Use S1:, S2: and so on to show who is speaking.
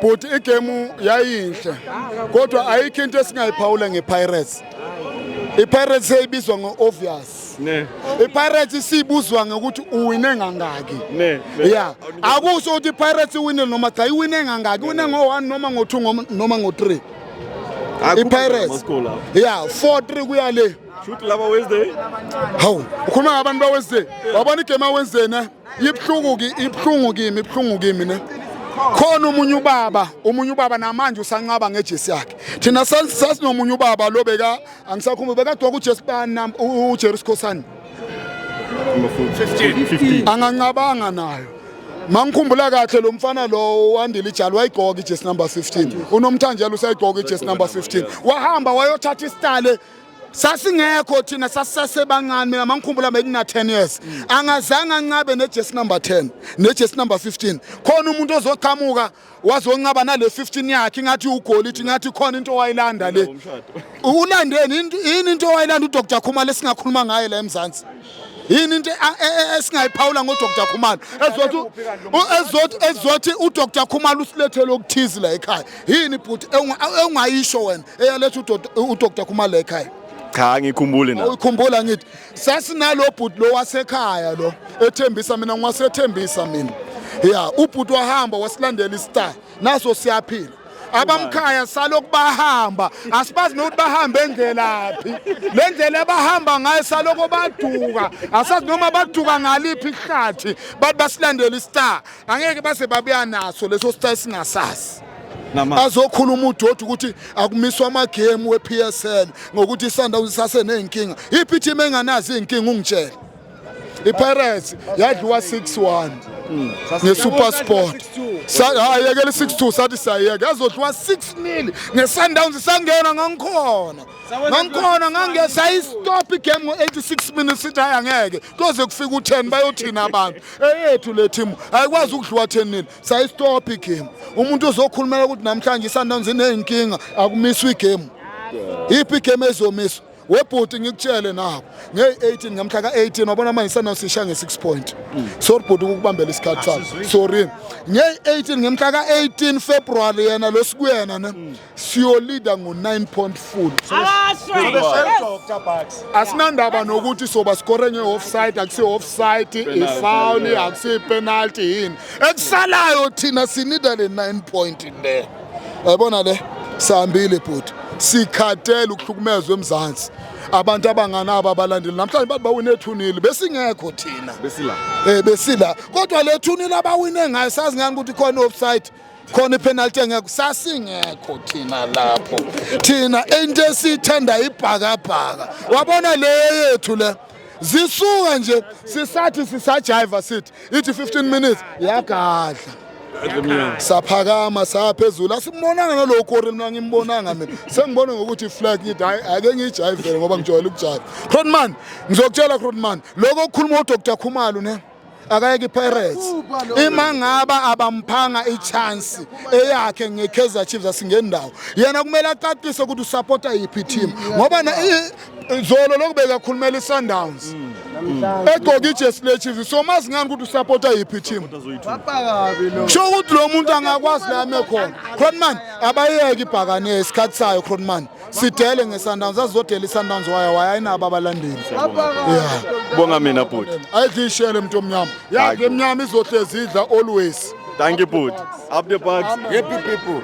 S1: but igame yayinhle kodwa ayikho into esingayiphawula ngePirates. iPirates seyibizwa ngo-obvious. iPirates sibuzwa ngokuthi uwine ngangaki. Yeah. Akusho ukuthi iPirates iwine noma cha iwine ngangaki. Iwine ngo-1 noma ngo-2 noma ngo-3. iPirates. Yeah, 4-3 kuya le.
S2: Shoot lava Wednesday.
S1: Hawu, ukhuluma ngabantu baWednesday. Wabona igame yaWednesday ne? Ibhlungu kimi ne. Khona omunye ubaba namanje usanqaba ngejesi yakhe. Thina sasinomunye ubaba lo beka angisakhumbuza bekagcoka ujesi bani uJerry Skhosana.
S2: 15.
S1: Angancabanga nayo. Mangikhumbula kahle lo mfana lo wandile ijali wayigcoka ijesi number 15. Unomthanjela usayigcoka ijesi number 15. Wahamba wayothatha isitale sasingekho thina sasebancane mina mangikhumbula bekuna 10 years angazange ancabe nejesi number 10 nejesi number 15 khona umuntu ozoqhamuka wazoncaba nale 15 yakhe ngathi ugolithi ngathi khona into wayilanda le ulandeni yini into wayilanda uDr Khumalo esingakhuluma ngaye la eMzansi yini into esingayiphawula ngoDr Khumalo ezothi uDr Khumalo usilethele ukuthizi la ekhaya yini but engayisho wena eyaletha uDr Khumalo la ekhaya.
S2: Cha ngikhumbule na.
S1: Ukhumbula ngithi sasinalo bhuti lo wasekhaya lo ethembisa mina ngwasethembisa mina. Yeah, ubhuti wahamba wasilandela istar. Naso siyaphila. Abamkhaya salokhu bahamba asibazi nokuthi bahamba endelaphi. Le ndlela abahamba ngayo salokho baduka. Asazi noma baduka ngaliphi ihlathi bathi basilandela istar. Angeke base babuya naso leso star singasazi. Azokhuluma uDodi ukuthi akumiswa amagame wePSL ngokuthi iSundowns sasenenkinga iphi team enganazi inkinga ungitshela iPirates yadliwa 6-1 ngeSuper Sport ayekele 6-2 sathi sayeke yazodliwa 6-0 ngeSundowns sangena ngangikhona ngangiyayistop igame ngo86 minutes sithi ayangeke koze kufika u10 bayothina abantu eyethu le team ayikwazi ukudliwa 10-0 sayistop igame umuntu ozokhulumela ukuthi namhlanje iSundowns inenkinga akumiswa igame iphi igame ezomiswa webhuti ngikutshele nawo nge18 ngamhla ka18 wabona manje iSundowns sisha nge6 point sorry bhuti ukubambela isikhathi sakho sorry nge18 ngemhla ka18 February yena lo sikuyena ne siyolida ngo9 point full asinandaba nokuthi soba score ngeoffside akusi offside ifoul akusi penalty yini ekusalayo thina sinida le 9 point le yabona le sambile bhuti sikhathela ukuhlukumezwa eMzansi abantu abanganaba abalandeli namhlanje bathi bawine 2-0 besingekho thina besila kodwa le 2-0 abawine ngayo sazi ngani ukuthi khona offside khona ipenalty engekho sasingekho thina lapho thina into esithanda ibhakabhaka wabona le yethu le zisuka nje sisathi sisajiva sithi ithi 15 minutes yagadla saphakama saphezulu asimbonanga nalokho mina ngimbonanga mina sengibona ngokuthi flag ngithi ake ngijayivele ngoba ngijwayele ukujayiva Rodman ngizokutshela Rodman lokho okukhuluma uDr Khumalo ne akayeke iPirates imangaba abamphanga ichance eyakhe ngeKaizer Chiefs asingendawo yena kumele aqaqise ukuthi usupporta yiphi team ngoba zolo lokubeka khulumela iSundowns egqoka ijesi leChiefs so mazi ngani ukuthi usupporta yiphi team sho ukuthi lo muntu angakwazi la amekhona Rodman abayeke ibhakane isikhathi sayo Rodman sidele ngeSundowns azodela iSundowns wayayinaba abalandeli yeah
S2: bonga mina bhuti
S1: ayidishele umuntu omnyama yakhe emnyama izohlezi idla always
S2: thank you bhuti up the parks
S3: happy people